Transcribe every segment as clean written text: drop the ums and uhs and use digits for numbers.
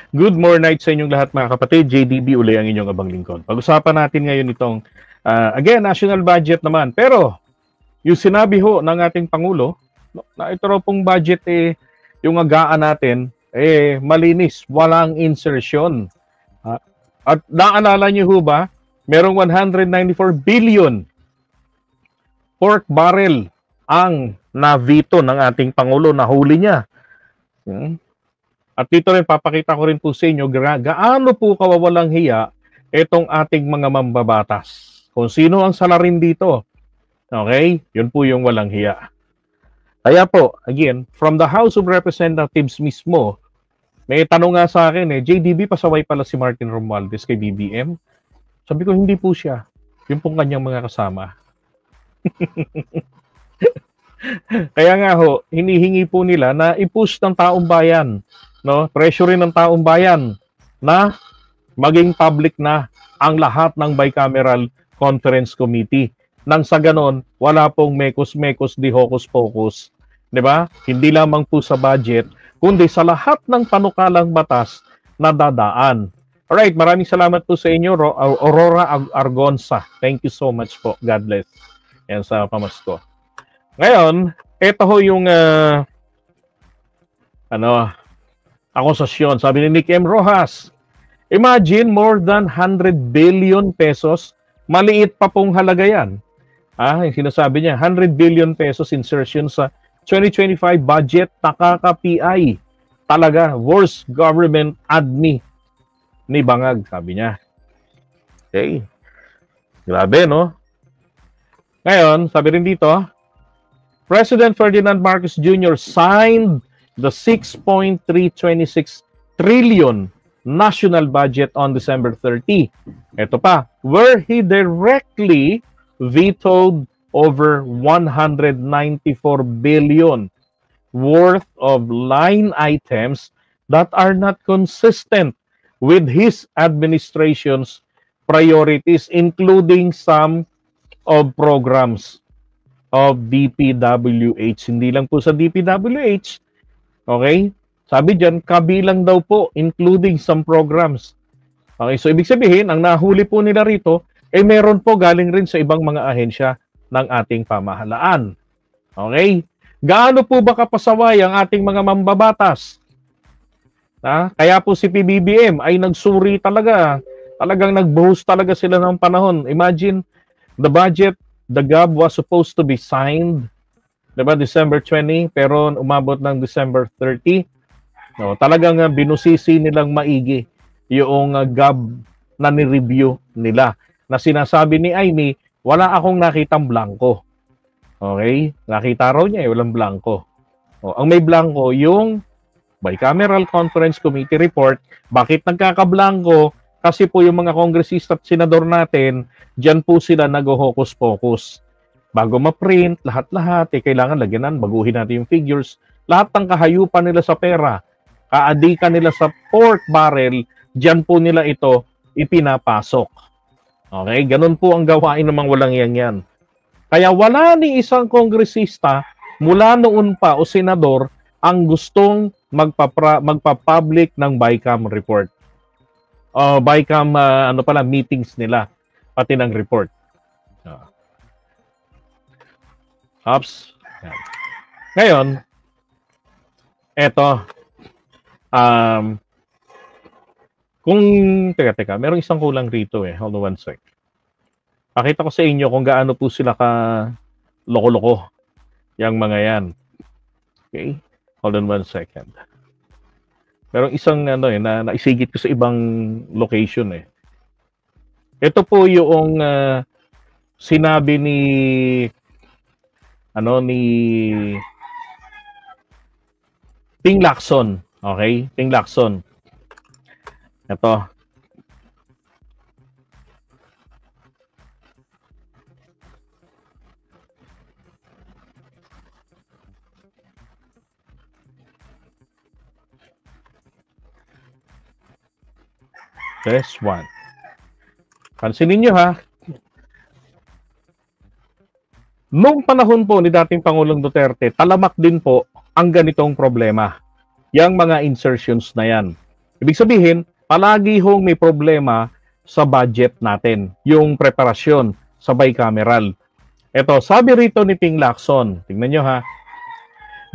Good morning night sa inyong lahat mga kapatid. JDB uli ang inyong abang lingkod. Pag-usapan natin ngayon itong, again, national budget naman. Pero, yung sinabi ho ng ating Pangulo, na ito raw pong budget, yung agaan natin, malinis, walang insertion. At naalala niyo ho ba, merong 194 billion pork barrel ang na-veto ng ating Pangulo, nahuli niya. At dito rin, papakita ko rin po sa inyo gaano po kawawalang hiya itong ating mga mambabatas. Kung sino ang salarin dito. Okay? Yun po yung walang hiya. Kaya po, again, from the House of Representatives mismo, may tanong nga sa akin, JDB, pasaway pala si Martin Romualdez kay BBM. Sabi ko, hindi po siya. Yung pong kanyang mga kasama. Kaya nga ho, hinihingi po nila na i-push ng taong bayan, no? Pressure rin ng taong bayan na maging public na ang lahat ng bicameral conference committee. Nang sa ganon, wala pong mekos-mekos di hocus-pocus. 'Di ba? Hindi lamang po sa budget, kundi sa lahat ng panukalang batas na dadaan. Alright, maraming salamat po sa inyo, Aurora Argonza. Thank you so much po. God bless. Yan sa pamasko. Ngayon, ito ho yung akusasyon. Sabi ni Nick M. Rojas, imagine more than 100 billion pesos. Maliit pa pong halaga yan. Yung sinasabi niya, 100 billion pesos insertion sa 2025 budget, nakaka-PI. Talaga, worst government admi ni Bangag, sabi niya. Okay. Grabe, no? Ngayon, sabi rin dito, President Ferdinand Marcos Jr. signed the 6.326 trillion national budget on December 30. Ito pa, where he directly vetoed over 194 billion worth of line items that are not consistent with his administration's priorities, including some of programs of DPWH. Hindi lang po sa DPWH, okay? Sabi dyan, kabilang daw po, including some programs. Okay, so ibig sabihin, ang nahuli po nila rito, meron po galing rin sa ibang mga ahensya ng ating pamahalaan. Okay? Gaano po ba kapasaway ang ating mga mambabatas? Kaya po si PBBM ay nagsuri talaga. Talagang nagbuhos talaga sila ng panahon. Imagine, the budget, the GAB was supposed to be signed, diba, December 20, pero umabot ng December 30. No, talagang binusisi nilang maigi yung GAB na ni-review nila. Na sinasabi ni Amy, wala akong nakitang blanco. Okay? Nakita raw niya, walang blanco. Ang may blanco, yung Bicameral Conference Committee report. Bakit nagkakablanco? Kasi po yung mga kongresista at senador natin, dyan po sila nag-hocus-pocus. Bago ma-print, lahat-lahat, kailangan lagyanan, baguhin natin yung figures. Lahat ng kahayupan nila sa pera, kaadikan nila sa pork barrel, dyan po nila ito ipinapasok. Okay? Ganun po ang gawain ng mga walang yan. Kaya wala ni isang kongresista mula noon pa o senador ang gustong magpa-public ng BICAM report. BICAM meetings nila pati ng report. Ops. Ngayon, eto kung teka, merong isang kulang rito Hold on one sec. Pakita ko sa inyo kung gaano po sila ka loko-loko yang mga yan. Okay? Hold on one second. Merong isang na naisigit ko sa ibang location Ito po yung sinabi ni Ping Lacson. Okay? Ping Lacson. Ito. Test 1. Pansinin nyo Noong panahon po ni dating Pangulong Duterte, talamak din po ang ganitong problema. Yang mga insertions na yan. Ibig sabihin, palagi hong may problema sa budget natin, yung preparasyon sa bicameral. Ito, sabi rito ni Ting Lacson, tingnan nyo ha,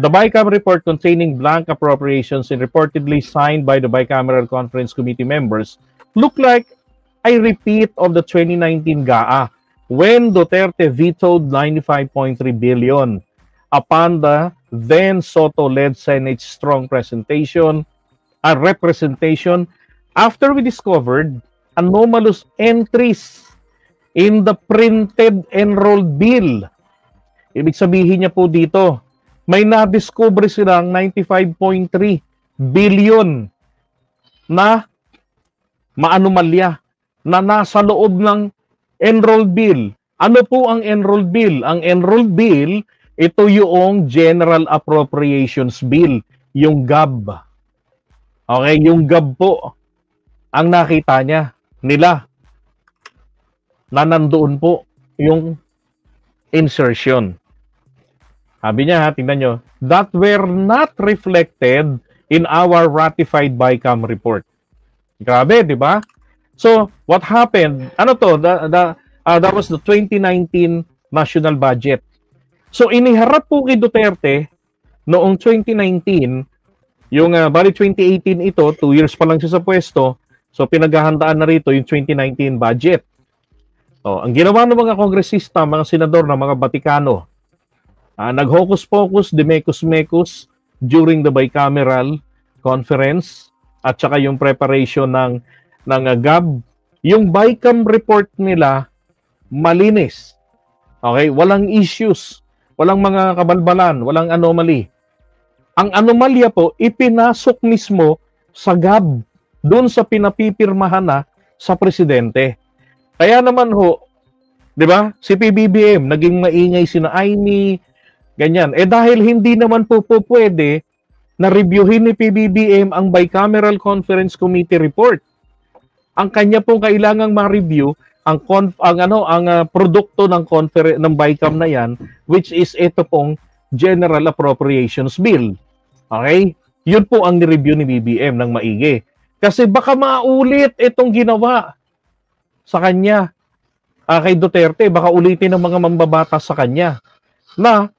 the BICAM report containing blank appropriations and reportedly signed by the Bicameral Conference Committee members look like a repeat of the 2019 GAA when Duterte vetoed 95.3 billion upon the then Soto-led Senate's strong representation after we discovered anomalous entries in the printed enrolled bill. Ibig sabihin niya po dito, may na-discover silang 95.3 billion na maanomalya na nasa loob ng enrolled bill. Ano po ang enrolled bill? Ang enrolled bill, ito yung General Appropriations Bill, yung GAB. Okay, yung GAB po, ang nakita nila, na nandoon po yung insertion. Sabi niya, tingnan nyo, that were not reflected in our ratified BICAM report. Grabe, di ba? So, what happened? Ano to? That was the 2019 national budget. So, iniharap po kay Duterte noong 2019, yung bali 2018 ito, 2 years pa lang siya sa pwesto, so pinaghahandaan na rito yung 2019 budget. So, ang ginawa ng mga kongresista, mga senador, ng mga Batikano, nag-hocus-pocus, demekus-mekus during the bicameral conference at saka yung preparation ng GAB. Yung BICAM report nila, malinis. Okay? Walang issues. Walang mga kabalbalan. Walang anomaly. Ang anomalya po, ipinasok mismo sa GAB doon sa pinapipirmahan na sa presidente. Kaya naman ho, di ba? Si PBBM, naging maingay sina Aimee, ganyan. Dahil hindi naman po pwede na reviewin ni PBBM ang Bicameral Conference Committee report. Ang kanya pong kailangang ma-review ang produkto ng BICAM na yan, which is ito pong General Appropriations Bill. Okay? Yun po ang ni-review ni BBM ng maigi. Kasi baka maulit itong ginawa sa kanya. Kay Duterte, baka ulitin ng mga mambabatas sa kanya na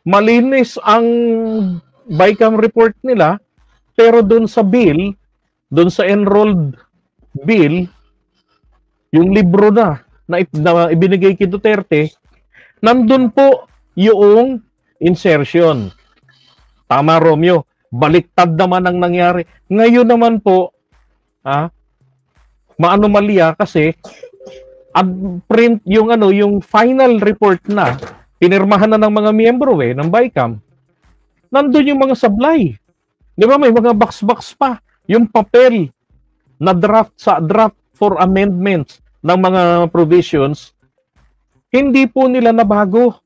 malinis ang BICAM report nila, pero doon sa bill, doon sa enrolled bill, yung libro na ibinigay kay Duterte, nandun po yung insertion. Tama, Romeo. Baliktad naman ang nangyari. Ngayon naman po, maanomalya kasi print yung final report na pinirmahan na ng mga miyembro ng BICAM. Nandun yung mga sablay. Di ba? May mga box-box pa. Yung papel na draft for amendments ng mga provisions, hindi po nila nabago.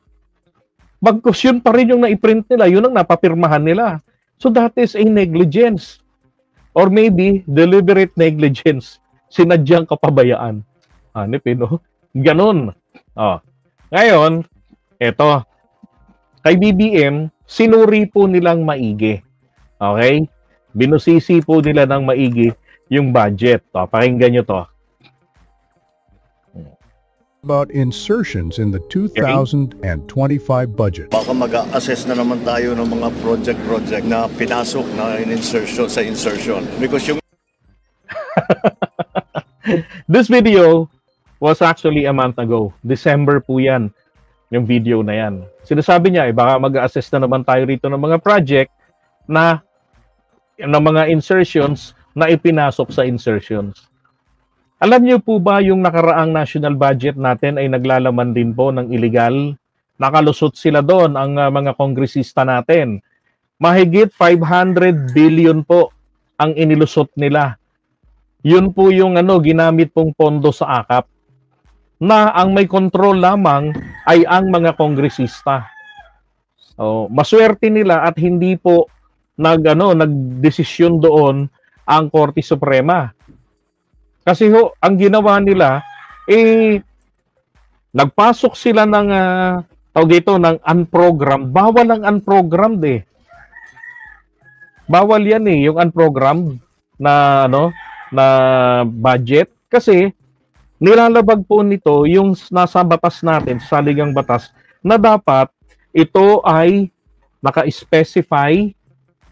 Bagkus yun pa rin yung naiprint nila, yun ang napapirmahan nila. So that is a negligence. Or maybe deliberate negligence. Sinadyang kapabayaan. No? Ganon. Ngayon, eto, kay BBM, sinuri po nilang maigi. Okay? Binusisi po nila ng maigi yung budget. Pakinggan nyo to. About insertions in the 2025 budget. Baka mag-assess na naman tayo ng mga project na pinasok na insertion sa insertion. Because yung This video was actually a month ago. December po yan. Yung video na yan. Sinasabi niya, baka mag-assess na naman tayo rito ng mga project na ng mga insertions na ipinasok sa insertions. Alam niyo po ba yung nakaraang national budget natin ay naglalaman din po ng illegal? Nakalusot sila doon ang mga kongresista natin. Mahigit 500 billion po ang inilusot nila. Yun po yung ginamit pong pondo sa AKAP na ang may control lamang ay ang mga kongresista. Maswerte nila at hindi po nagdesisyon doon ang Korte Suprema. Kasi ang ginawa nila, nagpasok sila ng, ng unprogrammed. Bawal ang unprogrammed Bawal yan yung unprogrammed. na na budget kasi nilalabag po nito yung nasa batas natin, sa saligang batas, na dapat ito ay naka-specify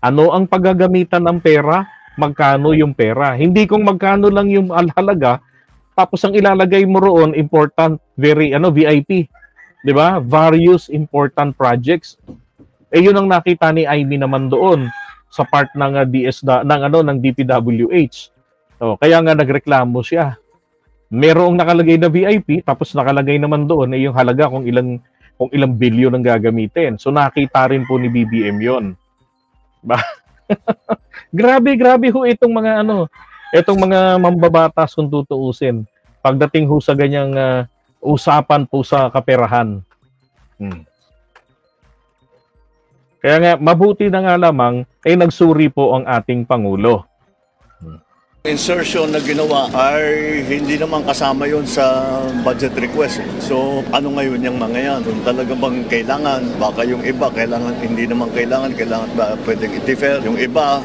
ano ang paggagamitan ng pera, magkano yung pera. Hindi kung magkano lang yung halaga, tapos ang ilalagay mo roon, important, very VIP. 'Di ba? Various important projects. Yun ang nakita ni Amy naman doon sa part ng ng DPWH. Kaya nga nagreklamo siya. Merong nakalagay na VIP, tapos nakalagay naman doon yung halaga kung ilang bilyon ang gagamitin. So nakita rin po ni BBM 'yon. Grabe ho itong mga itong mga mambabatas kung tutuusin. Pagdating ho sa ganyang usapan po sa kaperahan. Kaya nga, mabuti na nga lamang ay nagsuri po ang ating Pangulo. Insertion na ginawa ay hindi naman kasama yon sa budget request. So ano ngayon yung mga yan? Kung talaga bang kailangan, baka yung iba kailangan, hindi naman kailangan ba pwedeng i-defer. Yung iba,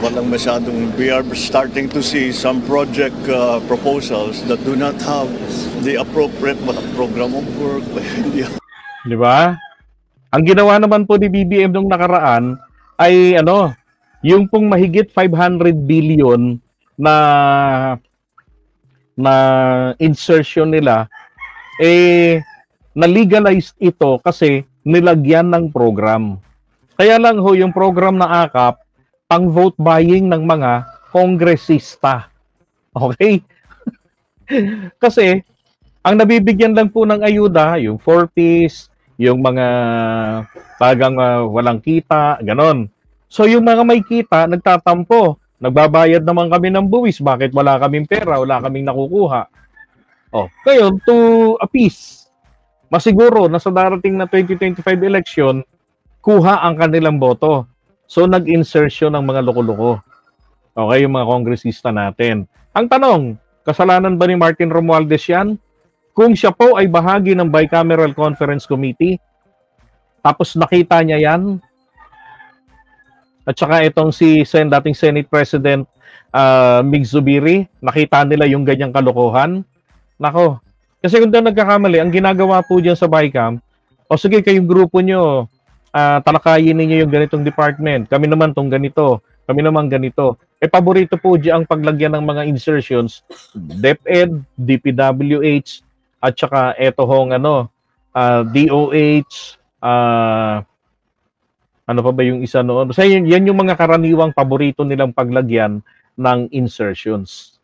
walang masyadong, we are starting to see some project proposals that do not have the appropriate program of work. Di ba? Ang ginawa naman po ni BBM nung nakaraan ay yung pong mahigit 500 billion na insertion nila, na-legalized ito kasi nilagyan ng program. Kaya lang ho, yung program na AKAP, pang vote buying ng mga kongresista. Okay? Kasi, ang nabibigyan lang po ng ayuda, yung 4Ps, yung mga tagang walang kita, ganon. So yung mga may kita, nagtatampo. Nagbabayad naman kami ng buwis. Bakit wala kaming pera? Wala kaming nakukuha. Ngayon, to appease, masiguro na sa darating na 2025 election, kuha ang kanilang boto. So nag-insertion ng mga loko-loko. Okay, yung mga kongresista natin. Ang tanong, kasalanan ba ni Martin Romualdez yan? Kung siya po ay bahagi ng Bicameral Conference Committee, tapos nakita niya yan, at saka itong dating Senate President Mig Zubiri, nakita nila yung ganyang kalokohan. Nako, kasi kung doon nagkakamali, ang ginagawa po dyan sa BICAM, sige, kayong grupo nyo, talakayin ninyo yung ganitong department. Kami naman tong ganito. Kami naman ganito. Paborito po dyan ang paglagyan ng mga insertions, DepEd, DPWH, at saka eto hong DOH, ano pa ba yung isa noon? So yan yung mga karaniwang paborito nilang paglagyan ng insertions.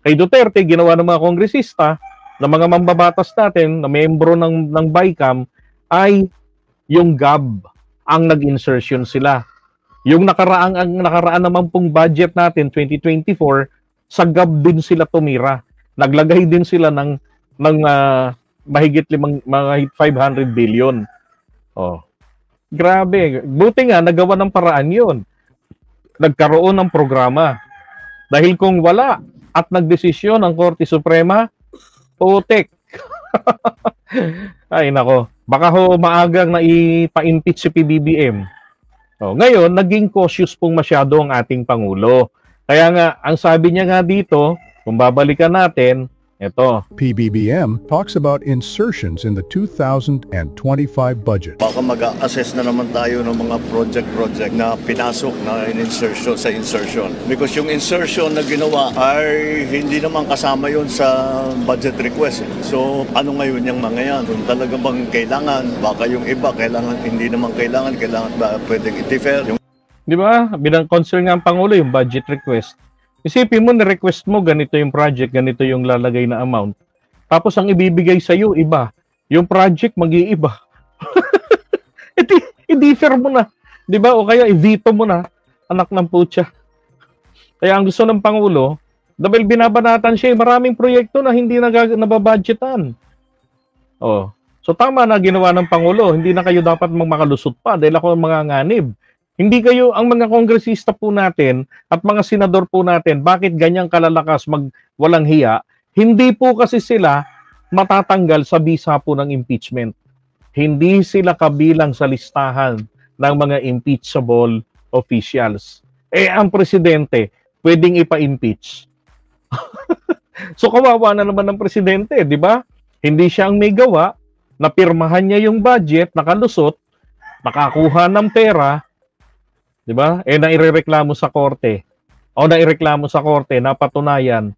Kay Duterte, ginawa ng mga kongresista, ng mga mambabatas natin, na membro ng BICAM, ay yung GAB ang nag-insertion sila. Yung nakaraan naman pong budget natin, 2024, sa GAB din sila tumira. Naglagay din sila ng mahigit 500 billion. Grabe. Buti nga, nagawa ng paraan yun. Nagkaroon ng programa. Dahil kung wala at nagdesisyon ang Korte Suprema, putik. Ay nako. Baka ho maagang na ipa-impeach si PBBM. Ngayon, naging cautious pong masyado ang ating Pangulo. Kaya nga, ang sabi niya nga dito, kung babalikan natin, ito. PBBM talks about insertions in the 2025 budget. Baka mag-assess na naman tayo ng mga project na pinasok na insertion sa insertion. Because yung insertion na ginawa ay hindi naman kasama yon sa budget request. So ano ngayon yung mga yan? Kung talaga bang kailangan, baka yung iba kailangan, hindi naman kailangan ba pwedeng i-defer? Di ba? Bilang concern nga ang Pangulo yung budget request. Isipin mo, na-request mo, ganito yung project, ganito yung lalagay na amount. Tapos ang ibibigay sa'yo, iba. Yung project, mag-iiba. I-defer mo na. Di ba? O kaya i-veto mo na, anak ng putya. Kaya ang gusto ng Pangulo, dahil binabanatan siya, maraming proyekto na hindi nababudgetan. So tama na ginawa ng Pangulo, hindi na kayo dapat makalusot pa dahil ako ang mga nganib. Hindi kayo, ang mga kongresista po natin at mga senador po natin, bakit ganyang kalalakas walang hiya? Hindi po kasi sila matatanggal sa bisa po ng impeachment. Hindi sila kabilang sa listahan ng mga impeachable officials. Ang presidente, pwedeng ipa-impeach. So kawawa na naman ng presidente, di ba? Hindi siya ang may gawa, napirmahan niya yung budget, nakalusot, nakakuha ng pera, di ba? Nairereklamo sa korte. O naireklamo sa korte, napatunayan,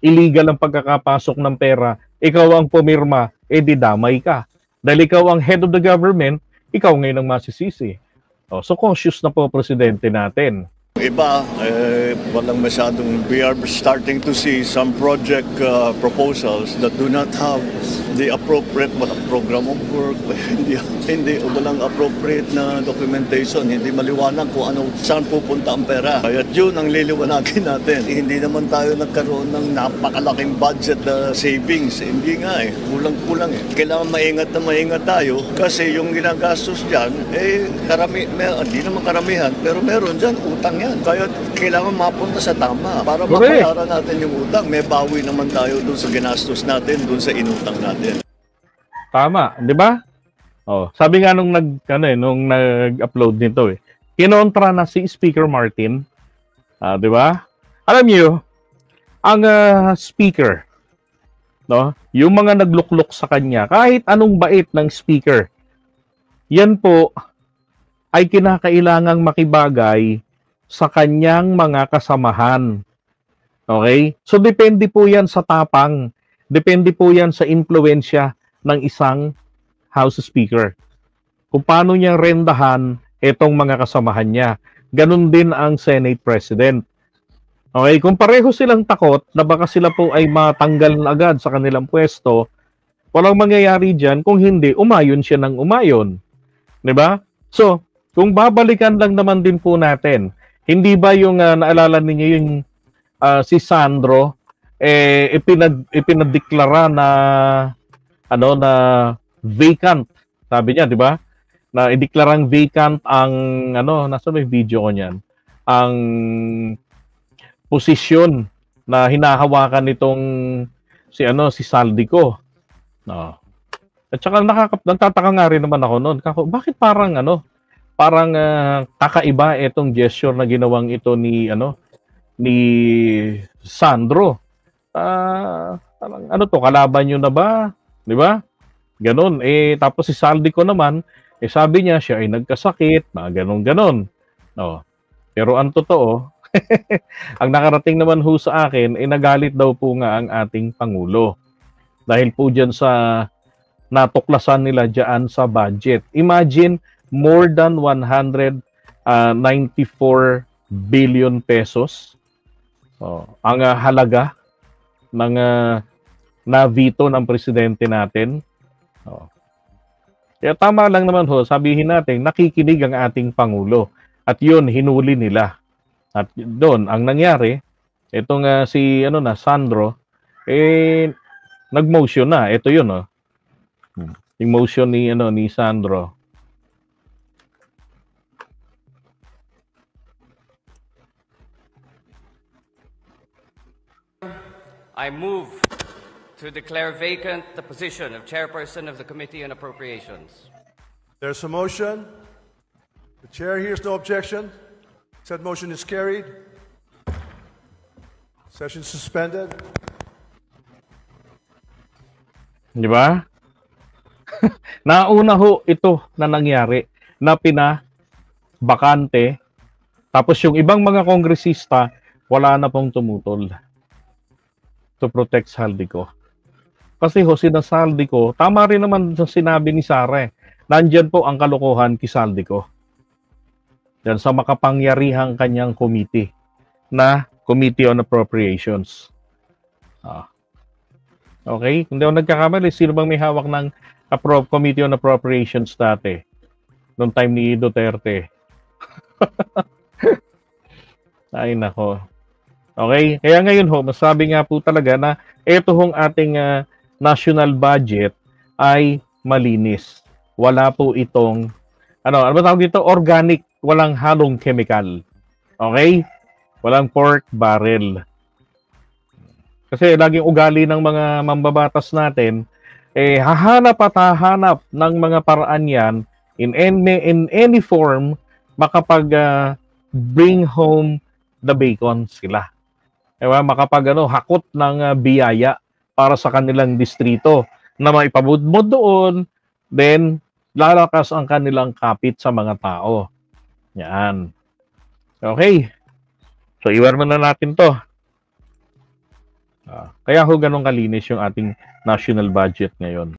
illegal ang pagkakapasok ng pera, ikaw ang pumirma, di damay ka. Dahil ikaw ang head of the government, ikaw ngayon ang masisisi. So cautious na po presidente natin. Iba, walang masyadong, we are starting to see some project proposals that do not have the appropriate program of work, walang appropriate na documentation, hindi maliwanag kung saan pupunta ang pera. Kaya yun ang liliwanagin natin. Hindi naman tayo nagkaroon ng napakalaking budget savings. Hindi nga kulang-kulang Kailangan maingat tayo kasi yung ginagastos dyan, hindi naman karamihan, pero meron dyan, utang yan. Kaya kailangan mapunta sa tama para mabayaran natin yung utang. May bawi naman tayo dun sa ginastos natin, dun sa inutang natin. Tama, di ba? Sabi nga nung nag-upload nito kinontra na si Speaker Martin, di ba? Alam niyo, ang speaker, no, yung mga nagluklok sa kanya, kahit anong bait ng speaker, yan po ay kinakailangang makibagay sa kanyang mga kasamahan. Okay? So depende po yan sa tapang, depende po yan sa impluwensya ng isang House Speaker. Kung paano niya rendahan itong mga kasamahan niya. Ganun din ang Senate President. Okay, kung pareho silang takot na baka sila po ay matanggal na agad sa kanilang pwesto, walang mangyayari dyan kung hindi umayon siya ng umayon. Diba? So, kung babalikan lang naman din po natin, hindi ba yung naalala ninyo yung si Sandro ipinadeklara na na vacant, sabi niya, di ba? Na ideklarang vacant ang nasa may video ko niyan, ang posisyon na hinahawakan nitong si Saldico. No. At saka nagtataka nga rin naman ako noon. Bakit parang kakaiba itong gesture na ginawang ito ni Sandro? Parang kalaban nyo na ba? Di ba? Ganon. Tapos si Saldico naman, sabi niya siya ay nagkasakit, ganon. No. Pero ang totoo, ang nakarating naman ho sa akin, nagalit daw po nga ang ating Pangulo. Dahil po dyan sa natuklasan nila dyan sa budget. Imagine, more than 194 billion pesos ang halaga ng na-veto ng presidente natin. Kaya tama lang naman sabihin natin, nakikinig ang ating Pangulo. At yun, hinuli nila. At doon, ang nangyari, itong si Sandro, nag-motion na. Ito yun, yung motion ni Sandro. I move to declare vacant the position of Chairperson of the Committee on Appropriations. There's a motion. The Chair hears no objection. Said motion is carried. Session suspended. Di ba? Nauna ho ito na nangyari na pinabakante. Tapos yung ibang mga kongresista, wala na pong tumutol to protect Saldico. Kasi sinasaldico, tama rin naman sa sinabi ni Sara, nandyan po ang kalokohan kay Saldico. Yan sa makapangyarihang kanyang committee na Committee on Appropriations. Okay? Kung di ako nagkakamali, sino bang may hawak ng Committee on Appropriations dati? Noong time ni Duterte. Ay, nako. Okay? Kaya ngayon masabi nga po talaga na ito ating national budget ay malinis. Wala po itong, ano ba tawag dito? Organic, walang halong chemical. Okay? Walang pork barrel. Kasi laging ugali ng mga mambabatas natin, hahanap at hahanap ng mga paraan yan in any form makapag bring home the bacon sila. Diba? Hakot ng biyaya para sa kanilang distrito na maipabudbud doon, then lalakas ang kanilang kapit sa mga tao. Yan. Okay. So, iwan mo na natin to. Kaya ho ganun kalinis yung ating national budget ngayon.